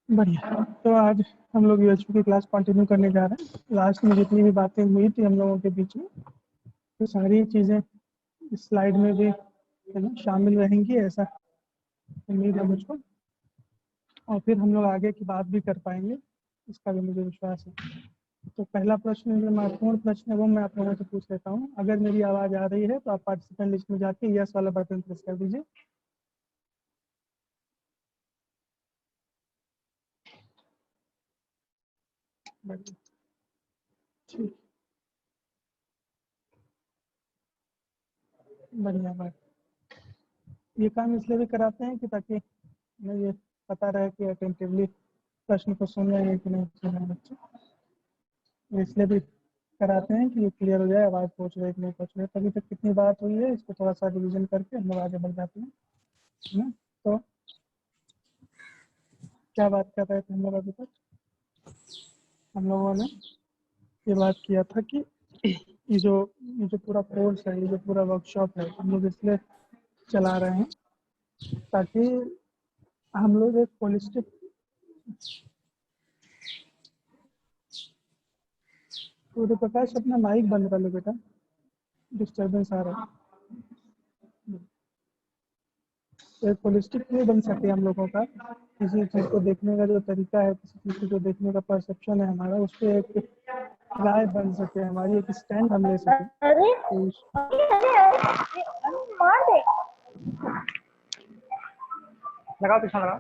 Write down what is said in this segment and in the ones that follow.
बढ़िया। तो आज हम लोग यूएचपी की क्लास कंटिन्यू करने जा रहे हैं। लास्ट में जितनी भी बातें हुई थी हम लोगों के बीच में, तो सारी चीज़ें इस स्लाइड में भी है ना शामिल रहेंगी, ऐसा उम्मीद है मुझको। और फिर हम लोग आगे की बात भी कर पाएंगे, इसका भी मुझे विश्वास है। तो पहला प्रश्न जो महत्वपूर्ण प्रश्न है वो मैं आप लोगों से पूछ लेता हूँ। अगर मेरी आवाज़ आ रही है तो आप पार्टिसिपेंट लिस्ट में जाके यस वाला बटन प्रेस कर दीजिए। ठीक, बढ़िया बात। ये काम इसलिए भी कराते हैं कि ताकि हमें ये पता रहे कि अटेंटिवली प्रश्न को सुन रहे हैं कि नहीं सुन रहे हैं बच्चे। इसलिए भी कराते हैं कि ये क्लियर हो जाए आवाज़ पहुँच रही है कि नहीं पहुँच रही है। तभी तक कितनी बात हुई है इसको थोड़ा सा रिविजन करके हम लोग आगे बढ़ जाते हैं, है ना। तो क्या बात कर रहे थे हम लोग अभी तक? हम लोगों ने ये बात किया था कि ये जो पूरा कोर्स है, ये जो पूरा वर्कशॉप है, हम लोग इसलिए चला रहे हैं ताकि हम लोग एक होलिस्टिक। सूर्य प्रकाश अपना माइक बंद कर लो बेटा, डिस्टर्बेंस आ रहा है। तो एक होलिस्टिक व्यू बन सके हम लोगों का, किसी चीज़ को देखने का जो तरीका है, किसी चीज़ को जो देखने का परसेप्शन है हमारा, उस पर एक राय बन सके हमारी, एक स्टैंड हम ले सके। अरे तो मार दे, लगाओ पीछा लगाओ।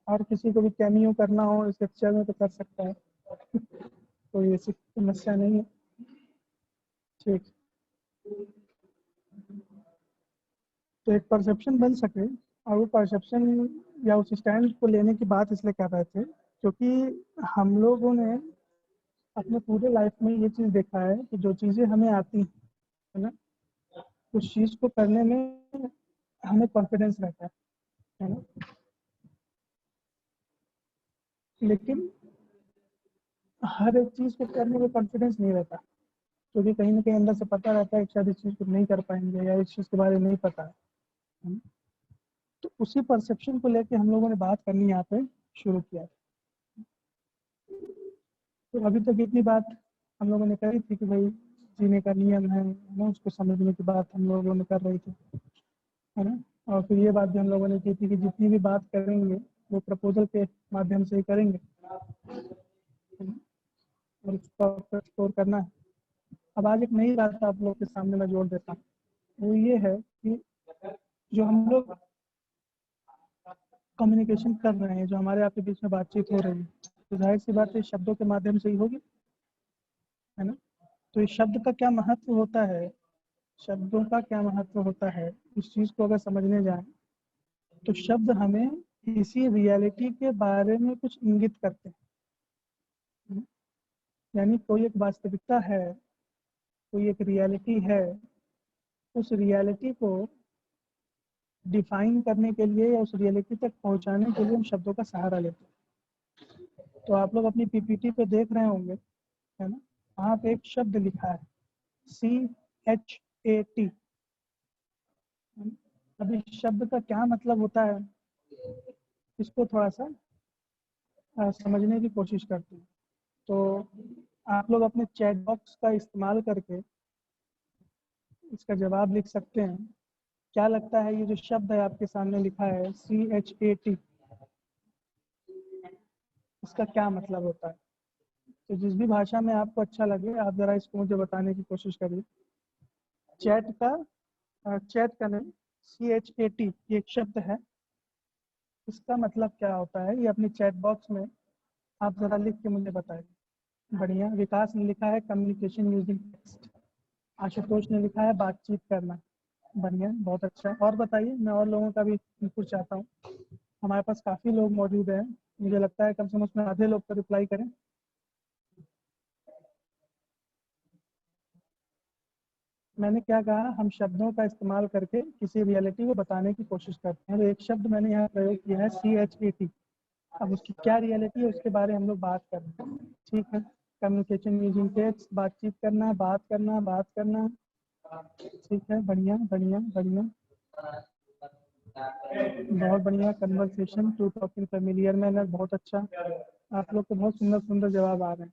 और किसी को भी कैमियो करना हो इस लेक्चर में तो कर सकता है, कोई ऐसी समस्या नहीं है। ठीक, तो एक परसेप्शन बन सके, और वो परसेप्शन या उस स्टैंड को लेने की बात इसलिए कर रहे थे क्योंकि हम लोगों ने अपने पूरे लाइफ में ये चीज़ देखा है कि जो चीज़ें हमें आती है ना, उस चीज़ को करने में हमें कॉन्फिडेंस रहता है ना। लेकिन हर एक चीज़ को करने में कॉन्फिडेंस नहीं रहता, क्योंकि कहीं ना कहीं अंदर से पता रहता है कि शायद इस चीज़ को नहीं कर पाएंगे या इस चीज़ के बारे में नहीं पता है ना? तो उसी परसेप्शन को लेके हम लोगों ने बात करनी यहाँ पे शुरू किया। तो अभी तक इतनी बात हम लोगों ने करी थी कि भाई जीने का नियम है ना, उसको समझने की बात हम लोगों ने कर रही थी, है ना। और फिर ये बात भी हम लोगों ने की थी कि जितनी भी बात करेंगे वो प्रपोजल के माध्यम से ही करेंगे, है ना? और उसको एक्सप्लोर करना है। अब आज एक नई बात आप लोग के सामने मैं जोड़ देता हूँ, वो ये है कि जो हम लोग कम्युनिकेशन कर रहे हैं, जो हमारे आपके बीच में बातचीत हो रही है, तो जाहिर सी बात है शब्दों के माध्यम से ही होगी, है ना। तो इस शब्द का क्या महत्व होता है, शब्दों का क्या महत्व होता है, इस चीज़ को अगर समझने जाए तो शब्द हमें किसी रियलिटी के बारे में कुछ इंगित करते हैं। यानी कोई एक वास्तविकता है, कोई एक रियलिटी है, उस रियलिटी को डिफाइन करने के लिए या उस रियलिटी तक पहुंचाने के लिए हम शब्दों का सहारा लेते हैं। तो आप लोग अपनी पीपीटी पे देख रहे होंगे, है ना, वहाँ पे एक शब्द लिखा है CHAT। अब इस शब्द का क्या मतलब होता है, इसको थोड़ा सा समझने की कोशिश करते हैं। तो आप लोग अपने चैट बॉक्स का इस्तेमाल करके इसका जवाब लिख सकते हैं। क्या लगता है ये जो शब्द है आपके सामने लिखा है CHAT, इसका क्या मतलब होता है? तो जिस भी भाषा में आपको अच्छा लगे आप ज़रा इसको मुझे बताने की कोशिश करिए। चैट का नहीं, CHAT ये एक शब्द है, इसका मतलब क्या होता है ये अपने चैट बॉक्स में आप ज़रा लिख के मुझे बताइए। बढ़िया, विकास ने लिखा है कम्युनिकेशन यूजिंग टेक्स्ट। आशुतोष ने लिखा है बातचीत करना। बढ़िया, बहुत अच्छा। और बताइए, मैं और लोगों का भी इनपुट चाहता हूँ। हमारे पास काफ़ी लोग मौजूद हैं, मुझे लगता है कम से कम उसमें आधे लोग तो रिप्लाई करें। मैंने क्या कहा, हम शब्दों का इस्तेमाल करके किसी रियलिटी को बताने की कोशिश करते हैं। तो एक शब्द मैंने यहाँ प्रयोग किया है CHAT। अब उसकी क्या रियलिटी है उसके बारे में हम लोग बात कर रहे हैं, ठीक है। कम्युनिकेशन यूजिंग टेक्स्ट, बातचीत करना, बात करना। ठीक है, बढ़िया बढ़िया बढ़िया, बहुत बढ़िया। Conversation to talk in familiar manner, बहुत अच्छा। आप लोग को बहुत सुंदर सुंदर जवाब आ रहे हैं।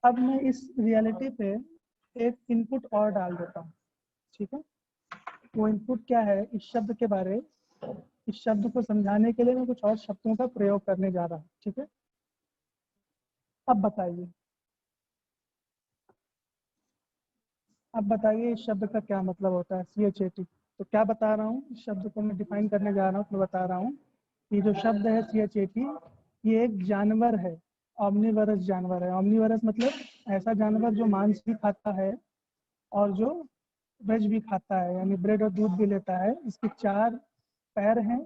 अब मैं इस रियलिटी पे एक इनपुट और डाल देता हूँ, ठीक है। वो इनपुट क्या है, इस शब्द के बारे, इस शब्द को समझाने के लिए मैं कुछ और शब्दों का प्रयोग करने जा रहा हूँ, ठीक है। अब बताइए, अब बताइए इस शब्द का क्या मतलब होता है, CHAT। तो क्या बता रहा हूँ, इस शब्द को मैं डिफाइन करने जा रहा हूँ, तो बता रहा हूँ कि जो शब्द है CHAT, ये एक जानवर है, ऑमनीवरस जानवर है। ऑमनीवरस मतलब ऐसा जानवर जो मांस भी खाता है और जो वेज भी खाता है, यानी ब्रेड और दूध भी लेता है। इसके 4 पैर हैं,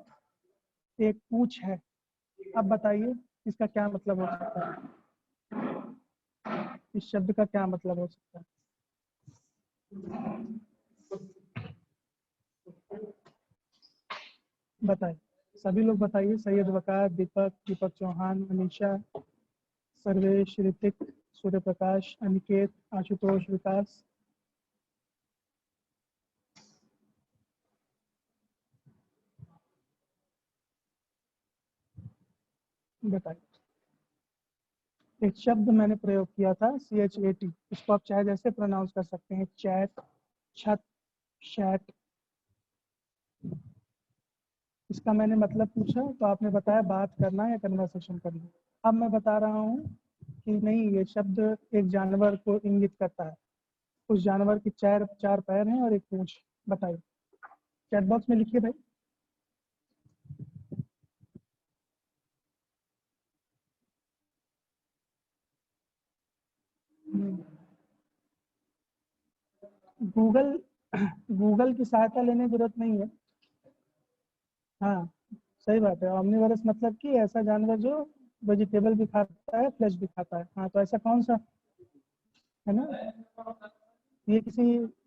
एक पूंछ है। अब बताइए इसका क्या मतलब हो सकता है, इस शब्द का क्या मतलब हो सकता है। बताइए, सभी लोग बताइए। सैयद वकार, दीपक, दीपक चौहान, अनीशा, सर्वेश, ऋतिक, सूर्य प्रकाश, अनिकेत, आशुतोष, विकास। बताइए, एक शब्द मैंने प्रयोग किया था CHAT, इसको आप चाहे जैसे प्रोनाउंस कर सकते हैं, चैट, छत, शैट। इसका मैंने मतलब पूछा तो आपने बताया बात करना या कन्वर्सेशन करना। अब मैं बता रहा हूँ कि नहीं, ये शब्द एक जानवर को इंगित करता है। उस जानवर की 4 पैर हैं और एक पूंछ। बताइए, चैट बॉक्स में लिखिए भाई। गूगल गूगल की सहायता लेने की जरूरत नहीं है। हाँ, सही बात है। ऑमनीवरस मतलब कि ऐसा जानवर जो वेजिटेबल भी खाता है, फ्लेश भी खाता है। हाँ, तो ऐसा कौन सा है ना, ये किसी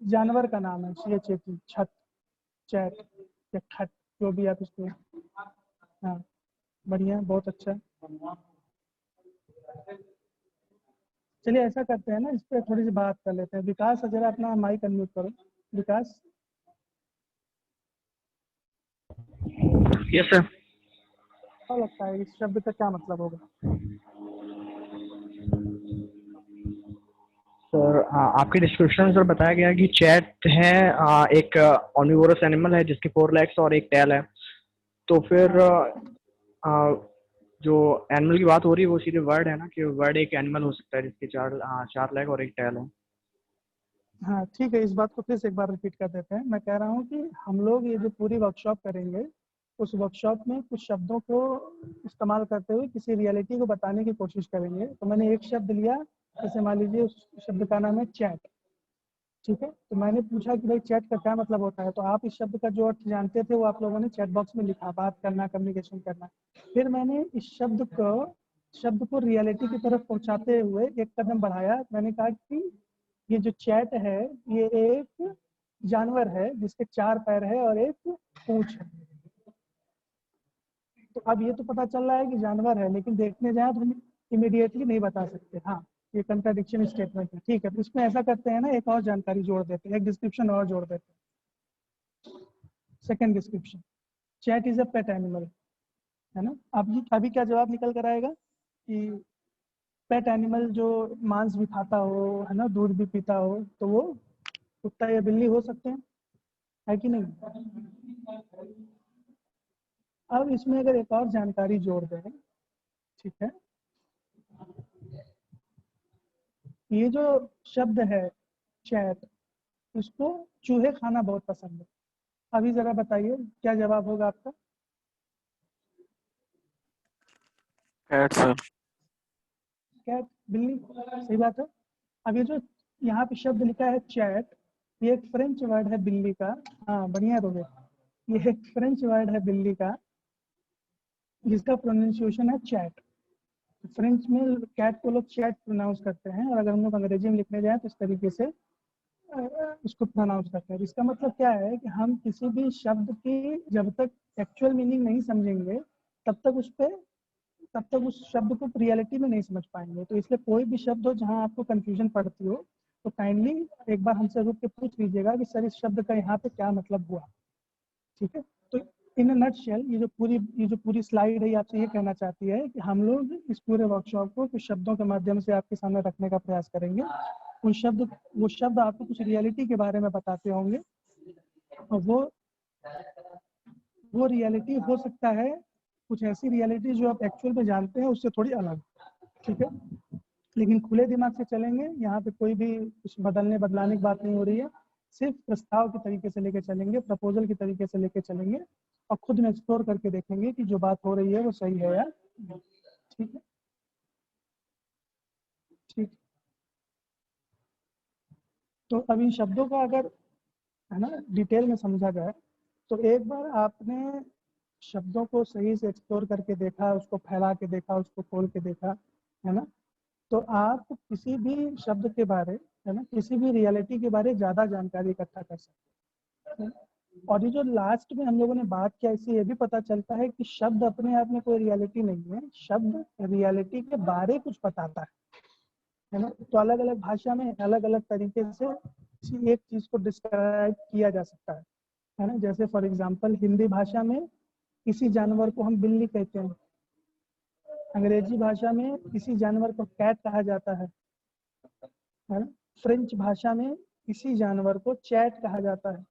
जानवर का नाम है। CHAT, छत, चैट या खट, जो भी आप इसको। हाँ, बढ़िया, बहुत अच्छा। चलिए ऐसा करते हैं ना, इस पर थोड़ी सी बात कर लेते हैं। विकास, जरा अपना माइक अनम्यूट करो। विकास, यस सर। क्या लगता है इस शब्द का क्या मतलब होगा। सर आपके डिस्क्रिप्शन में सर बताया गया कि चैट है एक ऑर्निवोरस एनिमल है जिसके 4 लेग्स और एक टेल है। तो फिर जो एनिमल की बात हो रही है वो सीधे वर्ड है ना, कि वर्ड एक एनिमल हो सकता है जिसके 4 लेग और एक टेल है। हाँ ठीक है, इस बात को फिर से एक बार रिपीट कर देते हैं। मैं कह रहा हूँ कि हम लोग ये जो पूरी वर्कशॉप करेंगे, उस वर्कशॉप में कुछ शब्दों को इस्तेमाल करते हुए किसी रियलिटी को बताने की कोशिश करेंगे। तो मैंने एक शब्द लिया, जैसे मान लीजिए उस शब्द का नाम है चैट, ठीक है। तो मैंने पूछा कि भाई चैट का क्या मतलब होता है, तो आप इस शब्द का जो अर्थ जानते थे वो आप लोगों ने चैट बॉक्स में लिखा, बात करना, कम्युनिकेशन करना। फिर मैंने इस शब्द को रियलिटी की तरफ पहुंचाते हुए एक कदम बढ़ाया। मैंने कहा कि ये जो चैट है, ये एक जानवर है जिसके 4 पैर है और एक पूंछ है। तो अब ये तो पता चल रहा है कि जानवर है, लेकिन देखने जाए तो हम इमीडिएटली नहीं बता सकते। हाँ, ये कंट्राडिक्शन स्टेटमेंट है। ठीक है, तो इसमें ऐसा करते हैं ना, एक और जानकारी जोड़ देते हैं, एक डिस्क्रिप्शन और जोड़ देते हैं। Second description, chat is a pet animal, है ना। अभी क्या जवाब निकल कर आएगा कि पेट एनिमल जो मांस भी खाता हो, है ना, दूध भी पीता हो, तो वो कुत्ता या बिल्ली हो सकते हैं, है कि नहीं। अब इसमें अगर एक और जानकारी जोड़ दें, ठीक है, ये जो शब्द है चैट, इसको चूहे खाना बहुत पसंद है। अभी जरा बताइए क्या जवाब होगा आपका। Cat sir. कैट, बिल्ली, सही बात है। अब ये जो यहाँ पे शब्द लिखा है चैट, ये एक फ्रेंच वर्ड है बिल्ली का। हाँ बढ़िया रोहित, ये एक फ्रेंच वर्ड है बिल्ली का जिसका प्रोनाउंसिएशन है चैट। फ्रेंच में कैट को लोग चैट प्रोनाउंस करते हैं, और अगर हम लोग अंग्रेजी में लिखने जाए तो इस तरीके से इसको प्रोनाउंस करते हैं। इसका मतलब क्या है कि हम किसी भी शब्द की जब तक एक्चुअल मीनिंग नहीं समझेंगे, तब तक उस पर तब तक उस शब्द को रियलिटी में नहीं समझ पाएंगे। तो इसलिए कोई भी शब्द हो जहाँ आपको कंफ्यूजन पड़ती हो तो काइंडली एक बार हमसे रुक के पूछ लीजिएगा कि सर इस शब्द का यहाँ पे क्या मतलब हुआ। ठीक है, तो इन अ नटशेल ये जो पूरी स्लाइड है आपसे ये कहना चाहती है कि हम लोग इस पूरे वर्कशॉप को कुछ शब्दों के माध्यम से आपके सामने रखने का प्रयास करेंगे। वो शब्द आपको कुछ रियलिटी के बारे में बताते होंगे और वो रियलिटी हो सकता है कुछ ऐसी रियलिटी जो आप एक्चुअल में जानते हैं उससे थोड़ी अलग। ठीक है, लेकिन खुले दिमाग से चलेंगे, यहाँ पे कोई भी कुछ बदलाने की बात नहीं हो रही है, सिर्फ प्रस्ताव के तरीके से लेके चलेंगे, प्रपोजल के तरीके से लेके चलेंगे और खुद में एक्सप्लोर करके देखेंगे कि जो बात हो रही है वो सही है या नहीं। ठीक है, ठीक। तो अब इन शब्दों का अगर है ना डिटेल में समझा जाए तो एक बार आपने शब्दों को सही से एक्सप्लोर करके देखा, उसको फैला के देखा, उसको खोल के देखा, है ना, तो आप किसी भी शब्द के बारे, है ना, किसी भी रियलिटी के बारे ज़्यादा जानकारी इकट्ठा कर सकते हैं। और ये जो लास्ट में हम लोगों ने बात किया, इससे ये भी पता चलता है कि शब्द अपने आप में कोई रियलिटी नहीं है, शब्द रियलिटी के बारे कुछ बताता है ना। तो अलग अलग भाषा में अलग अलग तरीके से किसी एक चीज़ को डिस्क्राइब किया जा सकता है ना। जैसे फॉर एग्जांपल हिंदी भाषा में किसी जानवर को हम बिल्ली कहते हैं, अंग्रेजी भाषा में किसी जानवर को कैट कहा जाता है ना। फ्रेंच भाषा में किसी जानवर को चैट कहा जाता है।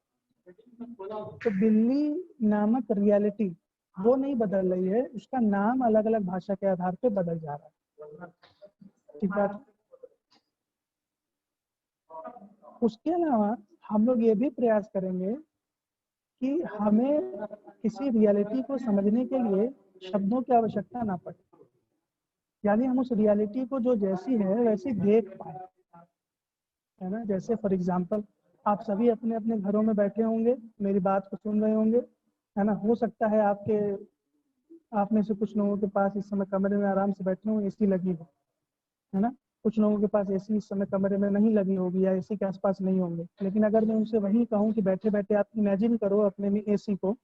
तो बिल्ली नामक रियलिटी वो नहीं बदल रही है, उसका नाम अलग अलग भाषा के आधार पे बदल जा रहा है। ठीक बात। उसके अलावा हम लोग ये भी प्रयास करेंगे कि हमें किसी रियलिटी को समझने के लिए शब्दों की आवश्यकता ना पड़े, यानी हम उस रियलिटी को जो जैसी है वैसी देख पाए, है ना। जैसे फॉर एग्जांपल आप सभी अपने अपने घरों में बैठे होंगे, मेरी बात को सुन रहे होंगे, है ना। हो सकता है आप में से कुछ लोगों के पास इस समय कमरे में आराम से बैठे हों, एसी लगी हो, है ना। कुछ लोगों के पास एसी इस समय कमरे में नहीं लगी होगी या एसी के आसपास नहीं होंगे। लेकिन अगर मैं उनसे वही कहूँ कि बैठे बैठे आप इमेजिन करो अपने में एसी को,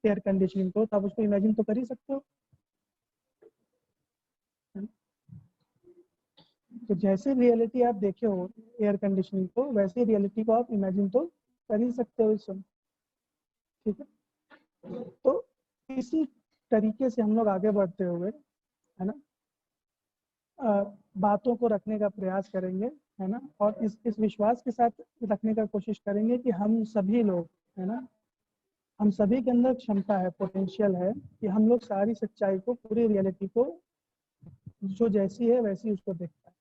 एयर कंडीशनिंग को, तो आप उसको इमेजिन तो कर ही सकते हो। तो जैसे रियलिटी आप देखे हो एयर कंडीशनिंग को, वैसे रियलिटी को आप इमेजिन तो कर ही सकते हो इस समय। ठीक है, तो इसी तरीके से हम लोग आगे बढ़ते हुए, है ना, बातों को रखने का प्रयास करेंगे, है ना। और इस विश्वास के साथ रखने का कोशिश करेंगे कि हम सभी लोग, है ना, हम सभी के अंदर क्षमता है, पोटेंशियल है कि हम लोग सारी सच्चाई को, पूरी रियलिटी को जो जैसी है वैसी उसको देख पाए।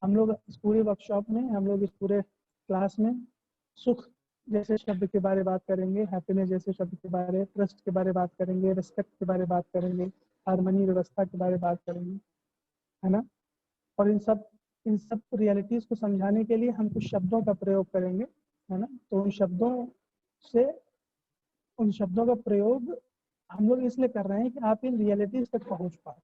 हम लोग इस पूरे वर्कशॉप में, हम लोग इस पूरे क्लास में सुख जैसे शब्द के बारे बात करेंगे, हैप्पीनेस जैसे शब्द के बारे, ट्रस्ट के बारे बात करेंगे, रिस्पेक्ट के बारे बात करेंगे, हार्मनी व्यवस्था के बारे बात करेंगे, है ना। और इन सब रियलिटीज़ को समझाने के लिए हम कुछ शब्दों का प्रयोग करेंगे, है ना। तो उन शब्दों का प्रयोग हम लोग इसलिए कर रहे हैं कि आप इन रियलिटीज़ तक पहुंच पाए,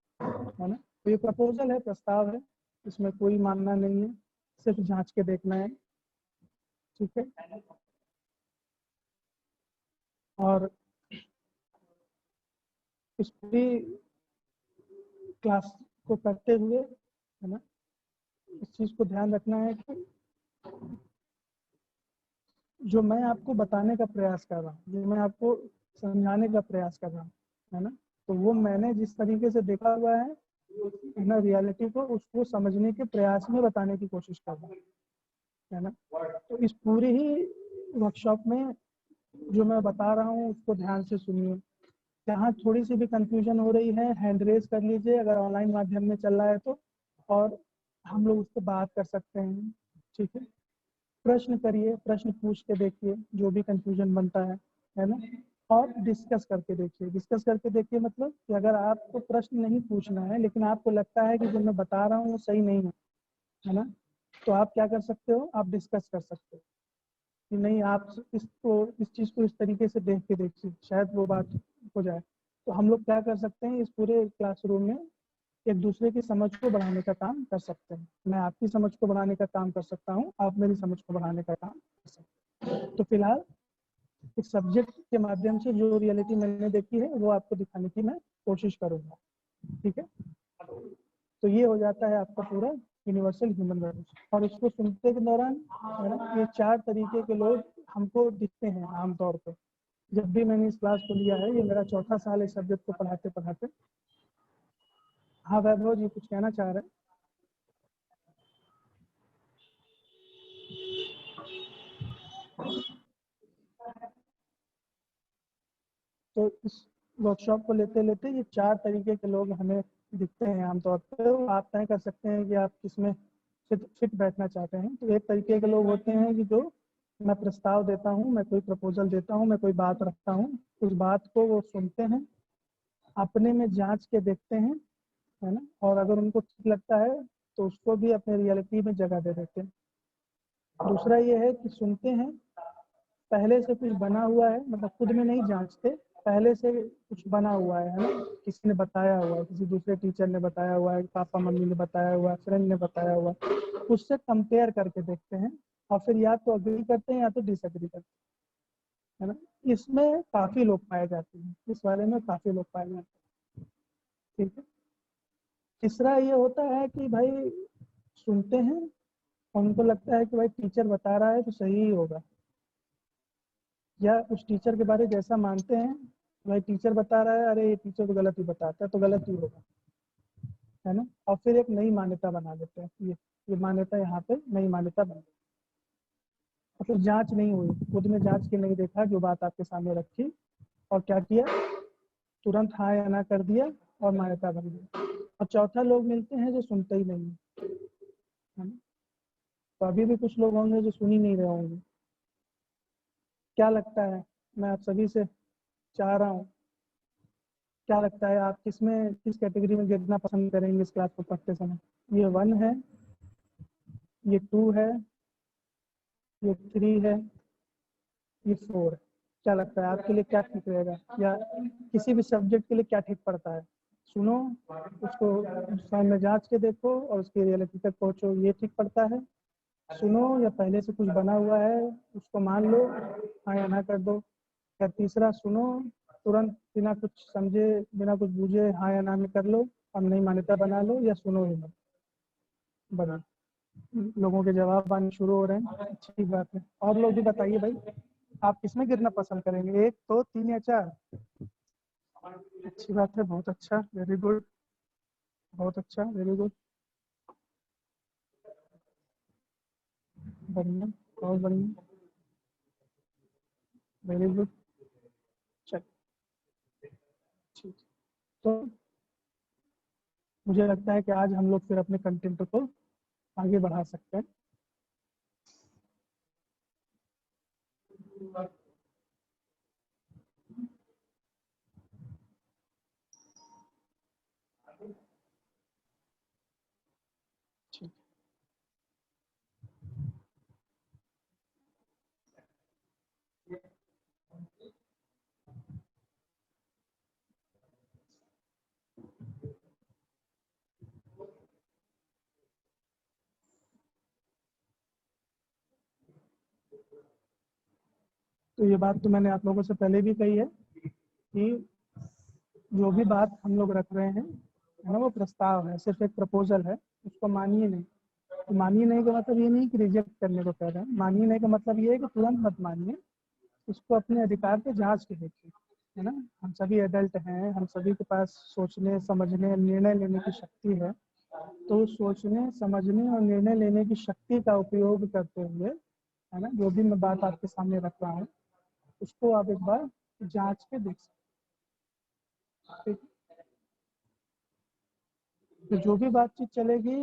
है ना। तो ये प्रपोजल है, प्रस्ताव है, इसमें कोई मानना नहीं है, सिर्फ जांच के देखना है। ठीक है, और इस पूरी क्लास को करते हुए, है ना, इस चीज़ को ध्यान रखना है कि जो मैं आपको बताने का प्रयास कर रहा हूँ, जो मैं आपको समझाने का प्रयास कर रहा हूँ, है ना, तो वो मैंने जिस तरीके से देखा हुआ है ना रियलिटी को, उसको समझने के प्रयास में बताने की कोशिश कर रहा हूँ, है ना। तो इस पूरी ही वर्कशॉप में जो मैं बता रहा हूँ उसको ध्यान से सुनिए। जहाँ थोड़ी सी भी कंफ्यूजन हो रही है हैंड रेज कर लीजिए, अगर ऑनलाइन माध्यम में चल रहा है तो, और हम लोग उस पर बात कर सकते हैं। ठीक है, प्रश्न करिए, प्रश्न पूछ के देखिए जो भी कंफ्यूजन बनता है ना। और डिस्कस करके देखिए, डिस्कस करके देखिए मतलब कि अगर आपको प्रश्न नहीं पूछना है लेकिन आपको लगता है कि जो मैं बता रहा हूँ वो सही नहीं है ना, तो आप क्या कर सकते हो, आप डिस्कस कर सकते हो कि नहीं आप इस चीज़ को इस तरीके से देख के देखिए, शायद वो बात हो जाए। तो हम लोग क्या कर सकते हैं, इस पूरे क्लासरूम में एक दूसरे की समझ को बढ़ाने का काम कर सकते हैं। मैं आपकी समझ को बढ़ाने का काम कर सकता हूँ, आप मेरी समझ को बढ़ाने का काम कर सकते हैं। तो फिलहाल इस सब्जेक्ट के माध्यम से जो रियलिटी मैंने देखी है वो आपको दिखाने की मैं कोशिश करूँगा। ठीक है, तो ये हो जाता है आपका पूरा यूनिवर्सल ह्यूमन वैल्यूज। और इसको सुनते के दौरान है ना, ये 4 तरीके के लोग हमको दिखते हैं आमतौर पे। जब भी मैंने इस क्लास को लिया है, ये मेरा चौथा साल इस सब्जेक्ट को पढ़ाते पढ़ाते। हाँ वैभव जी कुछ कहना चाह रहे हैं? तो इस वर्कशॉप को लेते लेते ये 4 तरीके के लोग हमें दिखते हैं आमतौर पर। आप तय कर सकते हैं कि आप किसमें फिट बैठना चाहते हैं। तो एक तरीके के लोग होते हैं कि जो मैं प्रस्ताव देता हूँ, मैं कोई प्रपोजल देता हूँ, मैं कोई बात रखता हूँ, उस बात को वो सुनते हैं, अपने में जांच के देखते हैं, है ना, और अगर उनको ठीक लगता है तो उसको भी अपने रियलिटी में जगह दे देते हैं। दूसरा ये है कि सुनते हैं, पहले से कुछ बना हुआ है, मतलब खुद में नहीं जांचते, पहले से कुछ बना हुआ है ना, किसी ने बताया हुआ है, किसी दूसरे टीचर ने बताया हुआ है, पापा मम्मी ने बताया हुआ है, फ्रेंड ने बताया हुआ है, उससे कंपेयर करके देखते हैं और फिर या तो अग्री करते हैं या तो डिसएग्री करते हैं, है ना। इसमें काफी लोग पाए जाते हैं, इस वाले में काफी लोग पाए जाते हैं। ठीक है। तीसरा ये होता है कि भाई सुनते हैं और उनको लगता है कि भाई टीचर बता रहा है तो सही ही होगा, या उस टीचर के बारे जैसा मानते हैं, भाई टीचर बता रहा है, अरे ये टीचर तो गलत ही बताता है तो गलत ही होगा, है ना। और फिर एक नई मान्यता बना लेते हैं, ये मान्यता यहाँ पे नई मान्यता बन गई। मतलब जांच नहीं हुई, खुद में जांच के नहीं देखा, जो बात आपके सामने रखी और क्या किया, तुरंत हाँ या ना कर दिया और मान्यता बन गई। और चौथा लोग मिलते हैं जो सुनते ही नहीं, है ना। तो अभी भी कुछ लोग होंगे जो सुन ही नहीं रहे होंगे। क्या लगता है, मैं आप सभी से चाह रहा हूँ, क्या लगता है आप किसमें, किस कैटेगरी में गिरना पसंद करेंगे इस क्लास को पढ़ते समय? ये 1 है, ये 2 है, ये 3 है, ये 4 है। क्या लगता है आपके लिए क्या ठीक रहेगा, या किसी भी सब्जेक्ट के लिए क्या ठीक पड़ता है? सुनो, उसको सामने जांच के देखो और उसकी रियलिटी तक पहुंचो, ये ठीक पड़ता है? सुनो या पहले से कुछ बना हुआ है उसको मान लो, हाँ या ना कर दो? या तीसरा, सुनो, तुरंत बिना कुछ समझे बिना कुछ बूझे हाँ या ना में कर लो, अब नई मान्यता बना लो, या सुनो ही मत? बना, लोगों के जवाब आने शुरू हो रहे हैं, अच्छी बात है। और लोग भी बताइए भाई, आप किसमें गिरना पसंद करेंगे, 1 2 3 या 4? अच्छी बात है, बहुत अच्छा, वेरी गुड, बहुत अच्छा, वेरी गुड, बढ़िया, बहुत बढ़िया, वेरी गुड। चल ठीक, तो मुझे लगता है कि आज हम लोग फिर अपने कंटेंट को आगे बढ़ा सकते हैं। ठीक, तो ये बात तो मैंने आप लोगों से पहले भी कही है कि जो भी बात हम लोग रख रहे हैं, है ना, वो प्रस्ताव है, सिर्फ एक प्रपोजल है, उसको मानिए नहीं। तो मानिए नहीं का मतलब ये नहीं कि रिजेक्ट करने को कह रहे हैं, मानिए नहीं का मतलब ये है कि तुरंत मत मानिए, उसको अपने अधिकार पे जांच के देखिए, है ना। हम सभी एडल्ट हैं, हम सभी के पास सोचने समझने निर्णय लेने की शक्ति है। तो सोचने समझने और निर्णय लेने की शक्ति का उपयोग करते हुए, है ना, जो भी मैं बात आपके सामने रख रहा हूँ उसको आप एक बार जांच के देख सकते हैं। तो जो भी बातचीत चलेगी,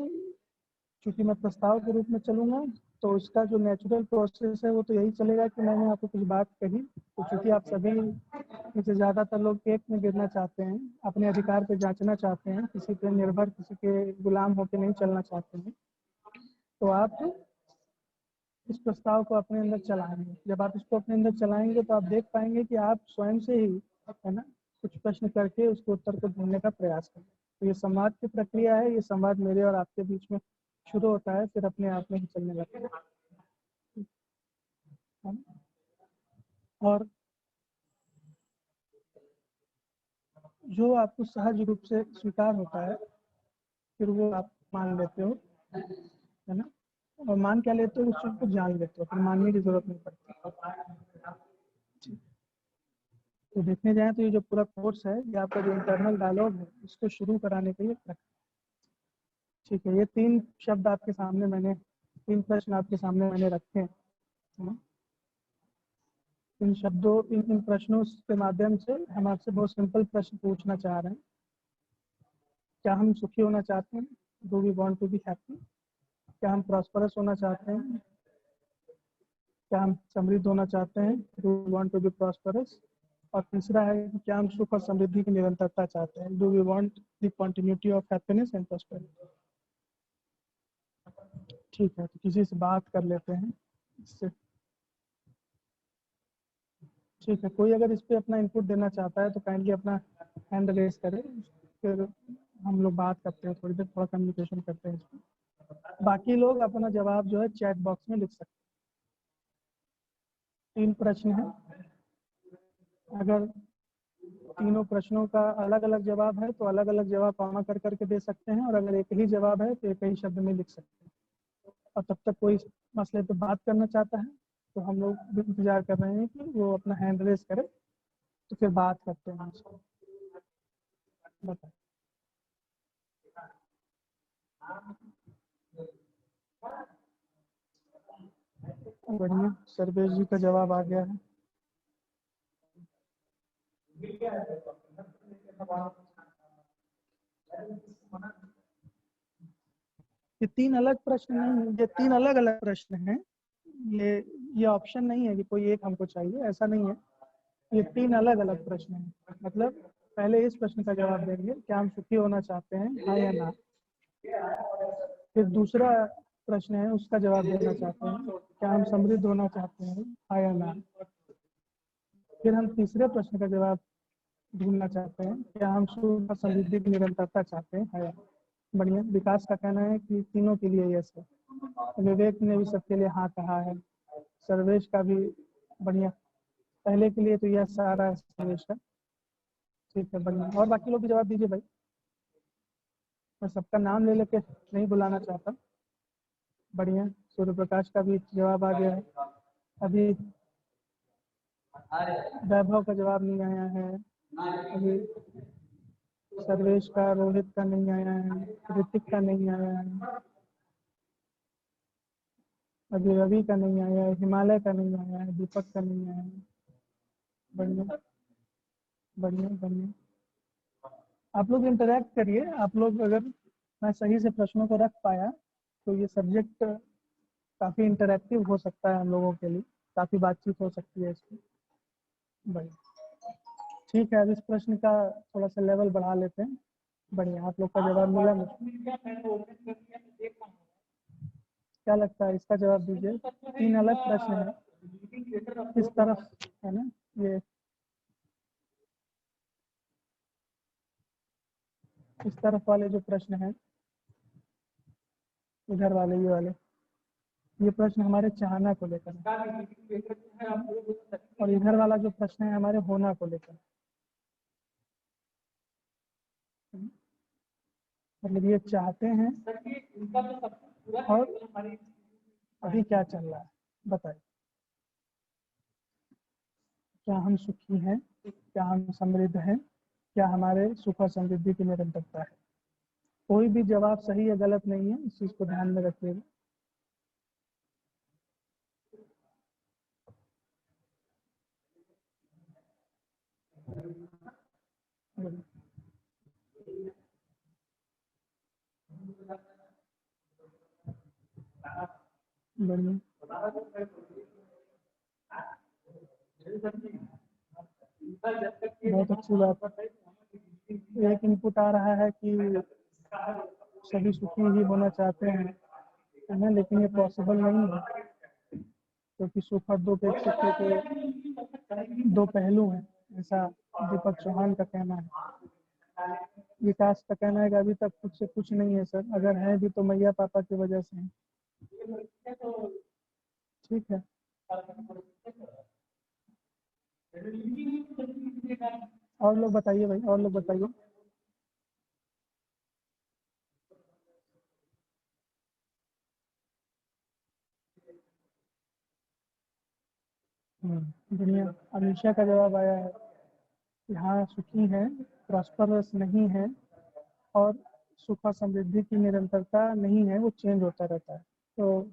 क्योंकि मैं प्रस्ताव के रूप में चलूंगा, तो उसका जो नेचुरल प्रोसेस है वो तो यही चलेगा कि मैंने आपको कुछ बात कही, तो चूंकि आप सभी में से ज़्यादातर लोग एक में गिरना चाहते हैं, अपने अधिकार पे जांचना चाहते हैं, किसी पे निर्भर, किसी के गुलाम होकर नहीं चलना चाहते हैं, तो आप इस प्रस्ताव को अपने अंदर चलाएंगे। जब आप इसको अपने अंदर चलाएंगे तो आप देख पाएंगे कि आप स्वयं से ही, है ना, कुछ प्रश्न करके उसके उत्तर को ढूंढने का प्रयास करें। तो ये संवाद की प्रक्रिया है, ये संवाद मेरे और आपके बीच में शुरू होता है, फिर अपने आप में ही चलने लगता है। और जो आपको सहज रूप से स्वीकार होता है फिर वो आप मान लेते हो, है ना। और मान क्या लेते हो, उस चीज को जान लेते हो, फिर मानने की जरूरत नहीं पड़ती। तो देखने जाए तो ये जो पूरा कोर्स है ये आपका जो इंटरनल डायलॉग है इसको शुरू कराने के लिए रखा। ठीक है, ये 3 शब्द आपके सामने मैंने 3 प्रश्न आपके सामने मैंने रखे हैं, है ना। इन शब्दों इन प्रश्नों के माध्यम से हम आपसे बहुत सिंपल प्रश्न पूछना चाह रहे हैं। क्या हम सुखी होना चाहते हैं? Do we want to be happy? क्या हम प्रॉस्परस होना चाहते हैं? क्या हम समृद्ध होना चाहते हैं? Do we want to be prosperous? और तीसरा है कि क्या हम सुख और समृद्धि की निरंतरता चाहते हैं? Do we want the continuity of happiness and prosperity? ठीक है, तो किसी से बात कर लेते हैं इससे। ठीक है, कोई अगर इस पे अपना इनपुट देना चाहता है तो काइंडली अपना हैंड रेज करे, फिर हम लोग बात करते हैं, थोड़ी देर थोड़ा कम्युनिकेशन करते हैं इस पे। बाकी लोग अपना जवाब जो है चैट बॉक्स में लिख सकते हैं। 3 प्रश्न हैं, अगर तीनों प्रश्नों का अलग अलग जवाब है तो अलग अलग जवाब कॉमा कर करके दे सकते हैं, और अगर एक ही जवाब है तो एक ही शब्द में लिख सकते हैं। और तब तक कोई मसले पे बात करना चाहता है तो हम लोग भी इंतजार कर रहे हैं कि वो अपना हैंड रेज करे, तो फिर बात करते हैं उसको। बताए। बढ़िया, सर्वेश जी का जवाब आ गया है। ये 3 अलग प्रश्न नहीं, ये 3 अलग अलग प्रश्न हैं। ये ऑप्शन नहीं है कि कोई एक हमको चाहिए, ऐसा नहीं है। ये 3 अलग अलग प्रश्न हैं। मतलब पहले इस प्रश्न का जवाब देंगे, क्या हम सुखी होना चाहते हैं, हाँ या ना। फिर दूसरा प्रश्न है, उसका जवाब देना चाहते हैं, क्या हम समृद्ध होना चाहते हैं, हाँ या ना। फिर हम तीसरे प्रश्न का जवाब ढूंढना चाहते हैं, क्या हम सुख और समृद्धि की निरंतरता चाहते हैं, हाँ या ना। बढ़िया, विकास का कहना है कि तीनों के लिए यस है। विवेक ने भी सबके लिए हाँ कहा है। सर्वेश का भी बढ़िया, पहले के लिए तो यस आ रहा है सर्वेश का। ठीक है, बढ़िया। और बाकी लोग भी जवाब दीजिए भाई, मैं सबका नाम ले लेके नहीं बुलाना चाहता। बढ़िया, सूर्य प्रकाश का भी जवाब आ गया है। अभी वैभव का जवाब नहीं आया है, अभी सर्वेश का, रोहित का नहीं आया है, ऋतिक का नहीं आया है, अभी रवि का नहीं आया है, हिमालय का नहीं आया है, दीपक का नहीं आया है। बढ़िया बढ़िया बढ़िया, आप लोग इंटरेक्ट करिए। आप लोग अगर मैं सही से प्रश्नों को रख पाया तो ये सब्जेक्ट काफ़ी इंटरेक्टिव हो सकता है हम लोगों के लिए, काफ़ी बातचीत हो सकती है इसमें। बढ़िया, ठीक है, अब इस प्रश्न का थोड़ा सा लेवल बढ़ा लेते हैं। बढ़िया, आप लोग का जवाब मिला मुझे। क्या लगता है, इसका जवाब दीजिए। 3 अलग प्रश्न है इस तरफ, है ना। ये इस तरफ वाले जो प्रश्न हैं, इधर वाले, ये प्रश्न हमारे चाहना को लेकर है, और इधर वाला जो प्रश्न है हमारे होना को लेकर। मतलब ये चाहते हैं और अभी क्या चल रहा है, बताइए। क्या हम सुखी हैं, क्या हम समृद्ध हैं, क्या हमारे सुख और समृद्धि की निरंतरता है। कोई भी जवाब सही या गलत नहीं है, इस चीज को ध्यान में रखिएगा। बढ़िया, बहुत अच्छी बात है। एक इनपुट आ रहा है कि सभी सुखी ही होना चाहते हैं, है ना, लेकिन ये पॉसिबल नहीं है, क्योंकि सुख और दुख एक सिक्के के 2 पहलू हैं, ऐसा दीपक चौहान का कहना है। विकास का कहना है कि अभी तक खुद से कुछ नहीं है सर, अगर है भी तो मैया पापा की वजह से है। ठीक है, और लोग बताइए भाई, और लोग बताइए। दुनिया, अमीशा का जवाब आया है कि हाँ सुखी है, प्रॉस्परस नहीं है, और सुख और समृद्धि की निरंतरता नहीं है, वो चेंज होता रहता है। तो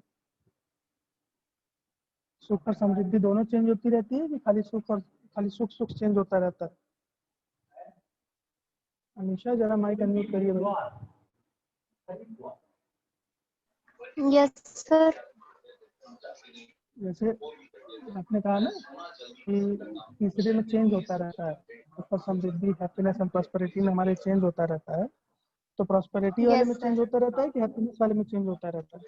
सुख और समृद्धि दोनों चेंज होती रहती है कि खाली सुख चेंज होता रहता है? अमीशा जरा माइक अनम्यूट करिए भाई। Yes sir. जैसे आपने कहा ना कि तीसरे में चेंज होता रहता है, सुख और समृद्धि, हैप्पीनेस एंड प्रॉस्पेरिटी में हमारे चेंज होता रहता है, तो प्रॉस्पेरिटी वाले यस में चेंज सर। होता रहता है कि हैप्पीनेस वाले में चेंज होता रहता है?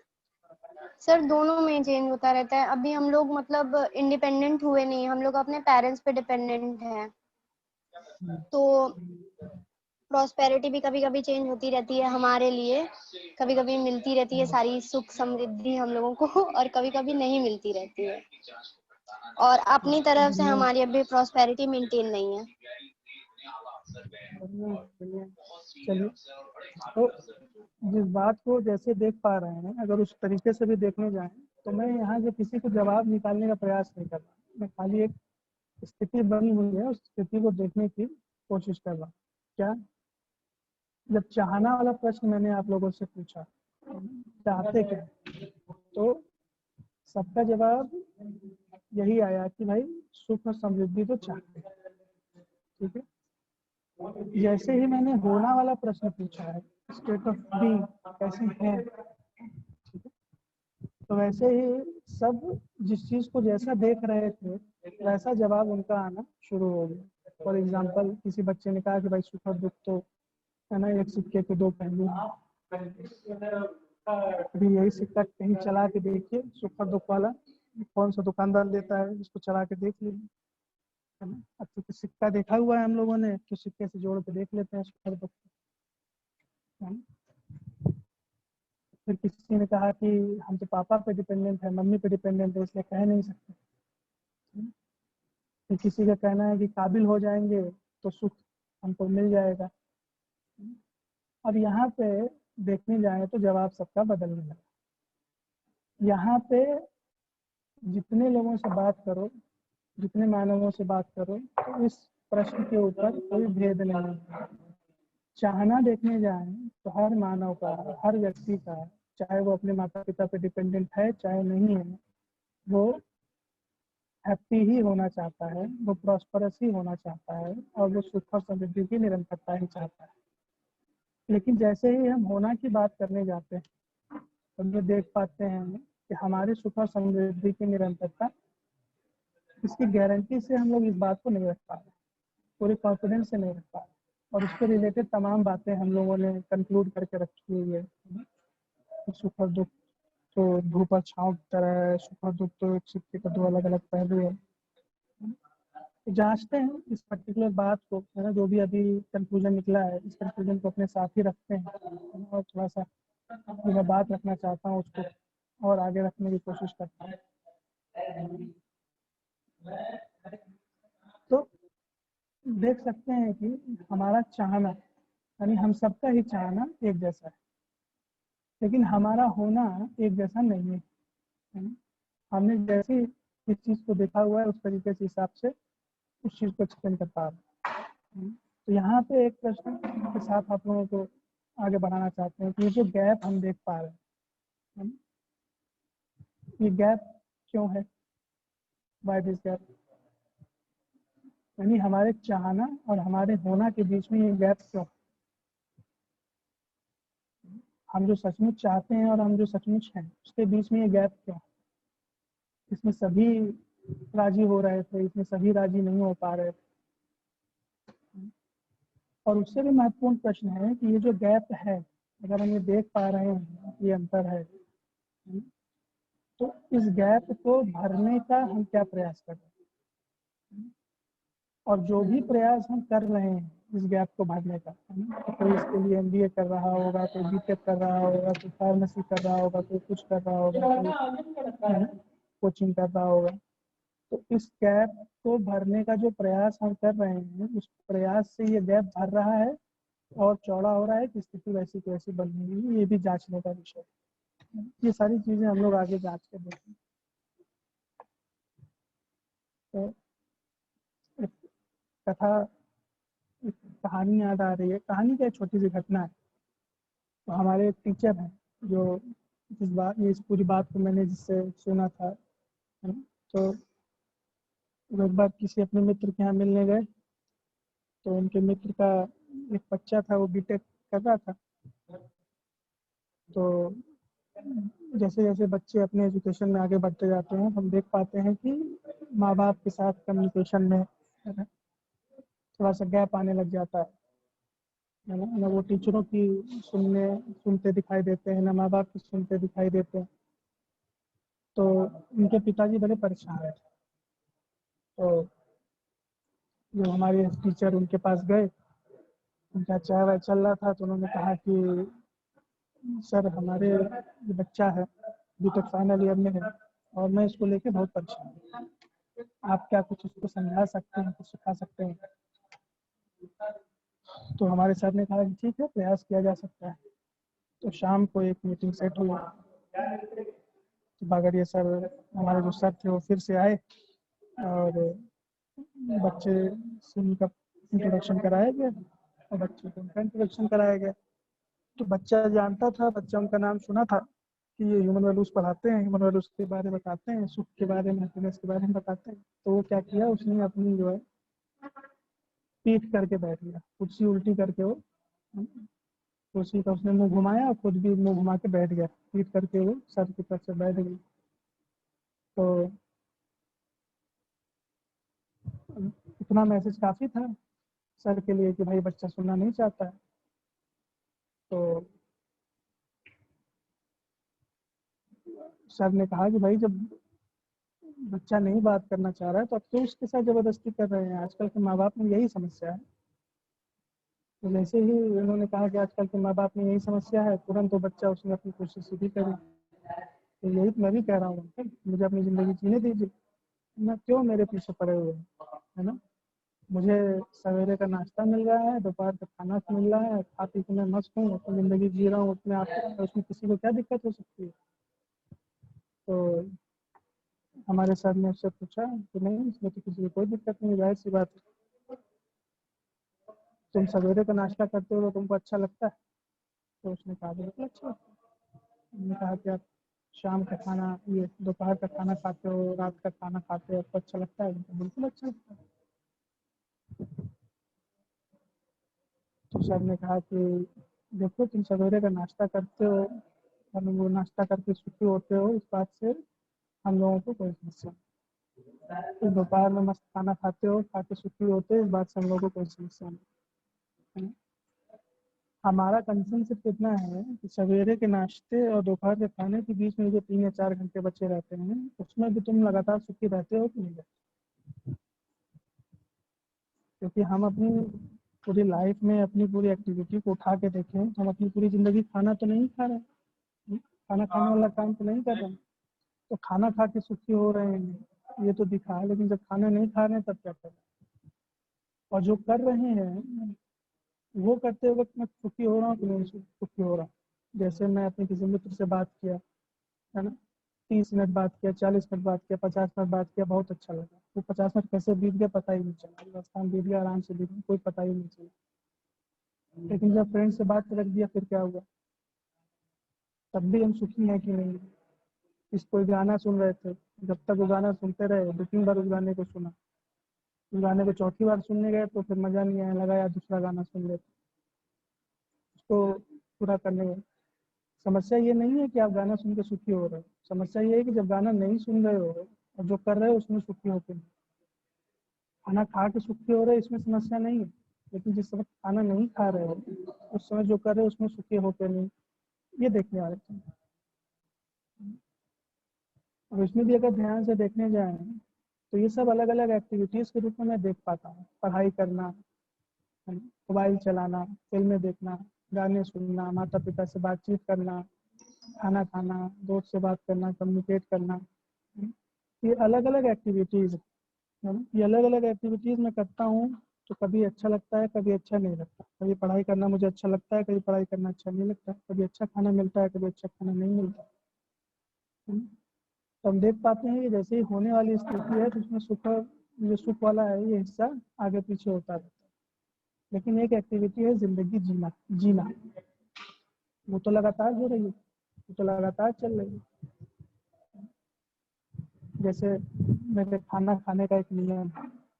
सर दोनों में चेंज होता रहता है। अभी हम लोग मतलब इंडिपेंडेंट हुए नहीं, हम लोग अपने पेरेंट्स पे डिपेंडेंट हैं, तो प्रॉस्पेरिटी भी कभी कभी चेंज होती रहती है हमारे लिए। कभी कभी मिलती रहती है सारी सुख समृद्धि हम लोगों को, और कभी कभी नहीं मिलती रहती है, और अपनी तरफ से हमारी अभी प्रॉस्पेरिटी मेंटेन नहीं है। चलिए, तो जिस बात को जैसे देख पा रहे हैं, अगर उस तरीके से भी देखने जाएं, तो मैं यहाँ जो किसी को जवाब निकालने का प्रयास नहीं कर रहा, मैं खाली एक स्थिति बनी हुई है, उस स्थिति को देखने की कोशिश कर रहा हूँ। क्या, जब चाहना वाला प्रश्न मैंने आप लोगों से पूछा, चाहते क्या, तो सबका जवाब यही आया कि भाई सुख और समृद्धि तो चाहते हैं। ठीक है, जैसे ही मैंने होना वाला प्रश्न पूछा है, स्टेट ऑफ बीइंग कैसे है, ठीक है, तो वैसे ही सब जिस चीज को जैसा देख रहे थे वैसा जवाब उनका आना शुरू हो गया। फॉर एग्जाम्पल, किसी बच्चे ने कहा कि भाई सुख और दुख तो है ना, एक सिक्के के दो पहलू हैं। अभी यही सिक्का कहीं चला के देखिए, सुख और दुख वाला, कौन सा दुकानदार देता है, इसको चला के देख लीजिए, है ना। अब तो सिक्का देखा हुआ है हम लोगों ने, तो सिक्के से जोड़ के देख लेते हैं सुख और दुख, है ना। फिर किसी ने कहा कि हम तो पापा पे डिपेंडेंट है, मम्मी पे डिपेंडेंट है, इसलिए कह नहीं सकते। फिर किसी का कहना है कि काबिल हो जाएंगे तो सुख हमको मिल जाएगा। अब यहाँ पे देखने जाए तो जवाब सबका बदलने लगा। यहाँ पे जितने लोगों से बात करो, जितने मानवों से बात करो, तो इस प्रश्न के ऊपर कोई भेद नहीं है। चाहना देखने जाए तो हर मानव का, हर व्यक्ति का, चाहे वो अपने माता पिता पे डिपेंडेंट है चाहे नहीं है, वो हैप्पी ही होना चाहता है, वो प्रॉस्परस ही होना चाहता है, और वो सुख और समृद्धि की निरंतरता ही चाहता है। लेकिन जैसे ही हम होना की बात करने जाते हैं, तो हम ये देख पाते हैं कि हमारे सुख और समृद्धि की निरंतरता, इसकी गारंटी से हम लोग इस बात को नहीं रख पा रहे, पूरे कॉन्फिडेंस से नहीं रख पा रहे, और उसके रिलेटेड तमाम बातें हम लोगों ने कंक्लूड करके रखी हुई है। सुख और दुख तो धूप और छांव की तरह है, सुख और दुख तो एक सिक्के का दो अलग अलग पहलू है। तो जांचते हैं इस पर्टिकुलर बात को, है ना, जो भी अभी कंक्लूजन निकला है, इस कंक्लूजन को अपने साथ ही रखते हैं, और थोड़ा सा जो मैं बात रखना चाहता हूँ उसको और आगे रखने की कोशिश करता हूँ। तो देख सकते हैं कि हमारा चाहना, यानी हम सबका ही चाहना एक जैसा है, लेकिन हमारा होना एक जैसा नहीं है, है ना। हमने जैसे इस चीज़ को देखा हुआ है उस तरीके से हिसाब से उस चीज़ को एक्सप्लेन कर पा रहे हैं। तो यहाँ पे एक प्रश्न के साथ आप लोगों को आगे बढ़ाना चाहते हैं कि ये जो गैप हम देख पा रहे हैं, ये गैप क्यों है, वाई दिस गैप, यानी हमारे चाहना और हमारे होना के बीच में ये गैप क्यों, हम जो सचमुच चाहते हैं और हम जो सचमुच हैं उसके बीच में ये गैप क्यों, इसमें सभी राजी हो रहे थे, इसमें सभी राजी नहीं हो पा रहे थे। और उससे भी महत्वपूर्ण प्रश्न है कि ये जो गैप है, अगर हम ये देख पा रहे हैं ये अंतर है, तो इस गैप को भरने का हम क्या प्रयास कर रहे हैं, और जो भी प्रयास हम कर रहे हैं इस गैप को भरने का, है ना, तो कोई इसके लिए MBA कर रहा होगा, कोई BTech कर रहा होगा, कोई फार्मेसी कर रहा होगा, कोई कुछ कर रहा होगा, कोई कोचिंग कर रहा होगा, तो इस गैप को भरने का जो प्रयास हम कर रहे हैं, उस प्रयास से ये गैप भर रहा है और चौड़ा हो रहा है कि स्थिति वैसी की वैसी बन रही है, ये भी जांचने का विषय है। ये सारी चीजें हम लोग आगे जांच के देखेंगे। तो एक कथा, एक कहानी याद आ रही है। कहानी क्या, छोटी सी घटना है। तो हमारे एक टीचर हैं जो इस पूरी बात को मैंने जिससे सुना था, है ना। तो वो एक बार किसी अपने मित्र के यहाँ मिलने गए, तो उनके मित्र का एक बच्चा था, वो बीटेक कर रहा था। तो जैसे जैसे बच्चे अपने एजुकेशन में आगे बढ़ते जाते हैं, हम देख पाते हैं कि माँ बाप के साथ कम्युनिकेशन में, है ना, थोड़ा सा गैप आने लग जाता है ना वो टीचरों की सुनते दिखाई देते हैं, ना माँ बाप की सुनते दिखाई देते हैं। तो उनके पिताजी बड़े परेशान हैं। तो जो हमारे टीचर उनके पास गए, उनका चाय वाय चल रहा था, तो उन्होंने कहा कि सर, हमारे ये बच्चा है, बीटेक फाइनल ईयर में है और मैं इसको लेके बहुत परेशान हूँ। आप क्या कुछ उसको समझा सकते हैं, कुछ सिखा सकते हैं? तो हमारे सर ने कहा कि ठीक है, प्रयास किया जा सकता है। तो शाम को एक मीटिंग सेट हुई। तो बागड़िया सर, हमारे जो सर थे, वो फिर से आए और बच्चे से उनका इंट्रोडक्शन कराया गया और बच्चे को उनका इंट्रोडक्शन कराया गया। तो बच्चा जानता था, बच्चा उनका नाम सुना था कि ये ह्यूमन वैल्यूज पढ़ाते हैं, ह्यूमन वैल्यूज के बारे में बताते हैं, सुख के बारे में, हैप्पीनेस के बारे में बताते हैं। तो वो क्या किया, उसने अपनी जो है पीठ करके बैठ गया, कुर्सी उल्टी करके वो कुर्सी का उसने मुंह घुमाया और खुद भी मुंह घुमा के बैठ गया, पीठ करके वो सर की तरफ से बैठ गई। तो इतना मैसेज काफी था सर के लिए कि भाई बच्चा सुनना नहीं चाहता है। तो सर ने कहा कि भाई, जब बच्चा नहीं बात करना चाह रहा है तो अब तो उसके साथ जबरदस्ती कर रहे हैं। आजकल के माँ बाप में यही समस्या है। तो जैसे ही उन्होंने कहा कि आजकल के माँ बाप में यही समस्या है, तुरंत वो बच्चा उसने अपनी कोशिश सीधी करी। तो यही तो मैं भी कह रहा हूँ, मुझे अपनी ज़िंदगी जीने दीजिए, मैं क्यों मेरे पीछे पड़े हुए हैं, है ना। मुझे सवेरे का नाश्ता मिल रहा है, दोपहर का खाना मिल रहा है, खा पी के मैं मस्त हूँ, अपनी ज़िंदगी जी रहा हूँ अपने आप को, उसमें किसी को क्या दिक्कत हो सकती है? तो हमारे सर ने उससे पूछा कि नहीं, इसमें तो किसी को कोई दिक्कत नहीं, जाहिर सी बात है, तुम सवेरे का नाश्ता करते हो तो तुमको अच्छा लगता है? तो उसने कहा बिल्कुल अच्छा लगता है। हमने कहा कि आप शाम का खाना, ये दोपहर का खाना खाते हो, रात का खाना खाते हो, आपको अच्छा लगता है? बिल्कुल अच्छा लगता है। तो सर ने कहा कि देखो, तुम सवेरे का नाश्ता करते हो और वो नाश्ता करके सुखी होते हो, इस बात से हम लोगों को कोई समस्या नहीं। तो दोपहर में मस्त खाना खाते हो, खा के सुखी होते हो, इस बात से हम लोगों को कोई समस्या नहीं। हमारा कंसर्न सिर्फ इतना है कि सवेरे के नाश्ते और दोपहर के खाने के बीच में जो 3 या 4 घंटे बचे रहते हैं, उसमें भी तुम लगातार सुखी रहते हो कि नहीं रहते? क्योंकि हम अपनी पूरी लाइफ में अपनी पूरी एक्टिविटी को उठा के देखें तो हम अपनी पूरी ज़िंदगी खाना तो नहीं खा रहे हैं, खाना खाने वाला काम तो नहीं कर रहे हैं। तो खाना खा के सुखी हो रहे हैं ये तो दिखा है, लेकिन जब खाना नहीं खा रहे हैं तब क्या कर रहे हैं? और जो कर रहे हैं वो करते वक्त मैं सुखी हो रहा हूँ कि नहीं सुखी हो रहा? जैसे मैं अपने किसी मित्र से बात किया, है ना, 30 मिनट बात किया, 40 मिनट बात किया, 50 मिनट बात किया, बहुत अच्छा लगा। वो 50 मिनट कैसे बीत गया पता ही नहीं चला, रास्ता बीत गया, आराम से बीत गया, कोई पता ही नहीं चला। लेकिन जब फ्रेंड से बात रख दिया, फिर क्या हुआ? तब भी हम सुखी हैं कि नहीं? इस कोई गाना सुन रहे थे, जब तक वो गाना सुनते रहे, 2-3 बार उस गाने को सुना, उस गाने को चौथी बार सुनने गए तो फिर मजा नहीं आया, लगा यार दूसरा गाना सुन लेते, उसको पूरा करने में। समस्या ये नहीं है कि आप गाना सुन के सुखी हो रहे हो, समस्या ये है कि जब गाना नहीं सुन रहे हो और जो कर रहे हो उसमें सुखी होते हैं। खाना खा के सुखी हो रहे हो इसमें समस्या नहीं है, लेकिन जिस समय खाना नहीं खा रहे हो उस समय जो कर रहे हो उसमें सुखी होते नहीं, ये देखने वाले थे। और इसमें भी अगर ध्यान से देखने जाएं तो ये सब अलग अलग एक्टिविटीज़ के रूप में मैं देख पाता हूँ। पढ़ाई करना, मोबाइल चलाना, फिल्में देखना, गाने सुनना, माता पिता से बातचीत करना, खाना खाना, दोस्त से बात करना, कम्युनिकेट करना, ये अलग अलग एक्टिविटीज है ना, ये अलग अलग एक्टिविटीज मैं करता हूँ तो कभी अच्छा लगता है, कभी अच्छा नहीं लगता। कभी पढ़ाई करना मुझे अच्छा लगता है, कभी पढ़ाई करना अच्छा नहीं लगता। कभी अच्छा खाना मिलता है, कभी अच्छा खाना नहीं मिलता है ना? तो हम देख पाते हैं कि जैसे ही होने वाली स्थिति है तो उसमें सुख, जो सुख वाला है ये हिस्सा आगे पीछे होता रहता है। लेकिन एक एक्टिविटी है जिंदगी जीना, जीना वो तो लगातार हो रही है, वो तो लगातार चल रही है। जैसे मेरे खाना खाने का एक नियम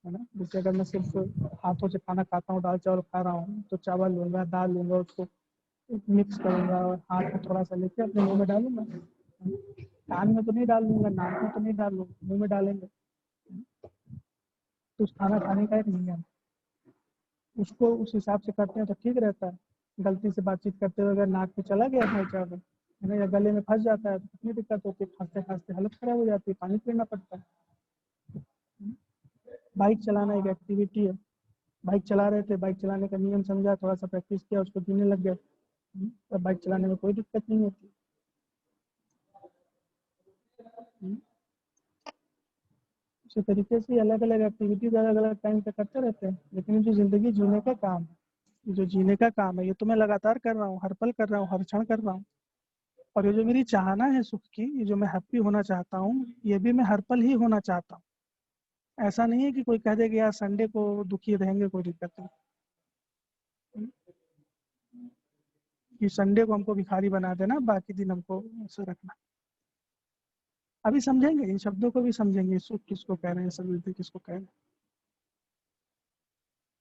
है ना, जैसे अगर मैं सिर्फ हाथों से खाना खाता हूँ, दाल चावल खा रहा हूँ, तो चावल लूंगा, दाल लूंगा, उसको मिक्स करूंगा और हाथ में थोड़ा सा लेके अपने मुंह में डालूंगा। कान में तो नहीं डालूंगा, नाक में तो नहीं डालूंगा, मुंह में डालेंगे। तो उस खाना खाने का एक नियम है, उसको उस हिसाब से करते हैं तो ठीक रहता है। गलती से बातचीत करते हुए अगर नाक में चला गया दाल चावल है ना, या गले में फंस जाता है तो कितनी दिक्कत होती है, खांसते खांसते हालत खराब हो जाती है, पानी पीना पड़ता है। बाइक चलाना एक एक्टिविटी है, बाइक चला रहे थे, बाइक चलाने का नियम समझा, थोड़ा सा प्रैक्टिस किया, उसको जीने लग गए, तब बाइक चलाने में कोई दिक्कत नहीं होती। इसी तरीके से अलग अलग एक्टिविटीज अलग अलग टाइम पे करते रहते हैं। लेकिन जो जिंदगी जीने का काम है, जो जीने का काम है, ये तो मैं लगातार कर रहा हूँ, हर पल कर रहा हूँ, हर क्षण कर रहा हूँ। और ये जो मेरी चाहना है सुख की, ये जो मैं हैप्पी होना चाहता हूँ, ये भी मैं हर पल ही होना चाहता हूँ। ऐसा नहीं है कि कोई कह दे कि यार संडे को दुखी रहेंगे, कोई दिक्कत नहीं, कि संडे को हमको भिखारी बना देना, बाकी दिन हमको ऐसे रखना। अभी समझेंगे, इन शब्दों को भी समझेंगे, सुख किसको कह रहे हैं, समृद्धि किसको कह रहे हैं।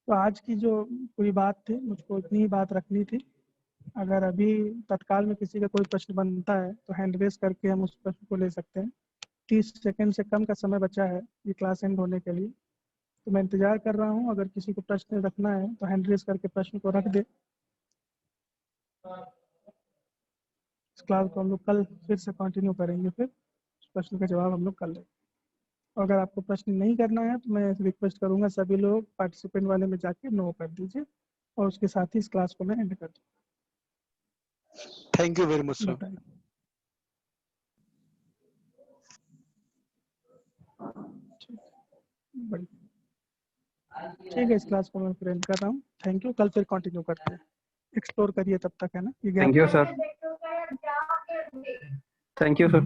तो आज की जो पूरी बात थी, मुझको इतनी ही बात रखनी थी। अगर अभी तत्काल में किसी का कोई प्रश्न बनता है तो हैंड रेस करके हम उस प्रश्न को ले सकते हैं। 30 सेकंड से कम का समय बचा है ये क्लास एंड होने के लिए, तो मैं इंतजार कर रहा हूँ। अगर किसी को प्रश्न रखना है तो हैंड रेस करके प्रश्न को रख दे। इस क्लास को हम लोग कल फिर से कंटिन्यू करेंगे, फिर उस प्रश्न का जवाब हम लोग कर लेंगे। अगर आपको प्रश्न नहीं करना है तो मैं रिक्वेस्ट करूंगा सभी लोग पार्टिसिपेंट वाले में जाके नो कर दीजिए, और उसके साथ ही इस क्लास को मैं एंड कर दूँ। Thank you very much sir. बताइए। ठीक है, इस क्लास को मैं फिर एंड कर रहा हूँ। थैंक यू, कल फिर कंटिन्यू करते हैं। एक्सप्लोर करिए तब तक, है ना, ये thank you sir. Thank you sir.